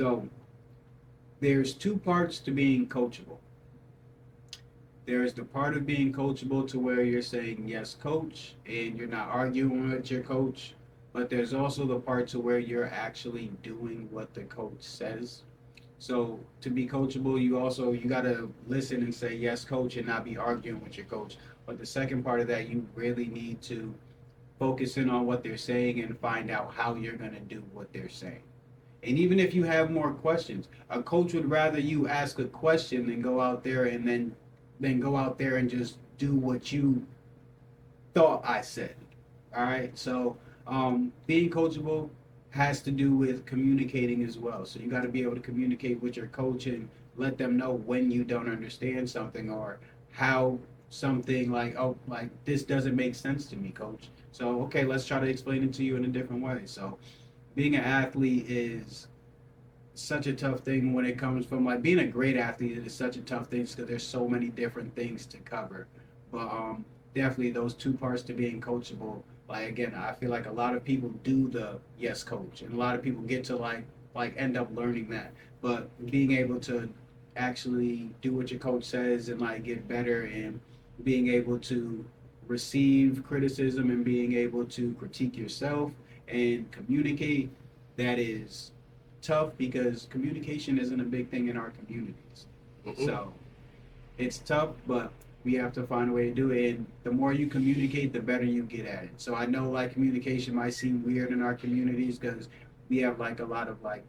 So there's two parts to being coachable. There's the part of being coachable to where you're saying yes, coach, and you're not arguing with your coach. But there's also the part to where you're actually doing what the coach says. So to be coachable, you gotta listen and say yes, coach, and not be arguing with your coach. But the second part of that, you really need to focus in on what they're saying and find out how you're gonna do what they're saying. And even if you have more questions, a coach would rather you ask a question than go out there and then go out there and just do what you thought I said. All right. So being coachable has to do with communicating as well. So you got to be able to communicate with your coach and let them know when you don't understand something or how something like, oh, like this doesn't make sense to me, coach. So okay, let's try to explain it to you in a different way. So being an athlete is such a tough thing when it comes from like being a great athlete. It is such a tough thing because there's so many different things to cover. But definitely those two parts to being coachable. Like again, I feel like a lot of people do the yes coach, and a lot of people get to like end up learning that. But being able to actually do what your coach says and like get better and being able to receive criticism and being able to critique yourself and communicate, that is tough because communication isn't a big thing in our communities. Mm-mm. So it's tough, but we have to find a way to do it. And the more you communicate, the better you get at it. So I know like communication might seem weird in our communities because we have like a lot of like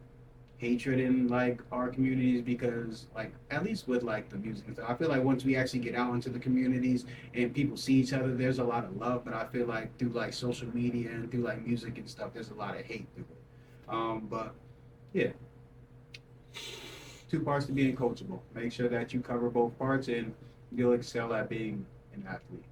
hatred in like our communities because like at least with like the music and stuff. I feel like once we actually get out into the communities and people see each other, there's a lot of love. But I feel like through like social media and through like music and stuff, there's a lot of hate through it. But yeah, two parts to being coachable. Make sure that you cover both parts and you'll excel at being an athlete.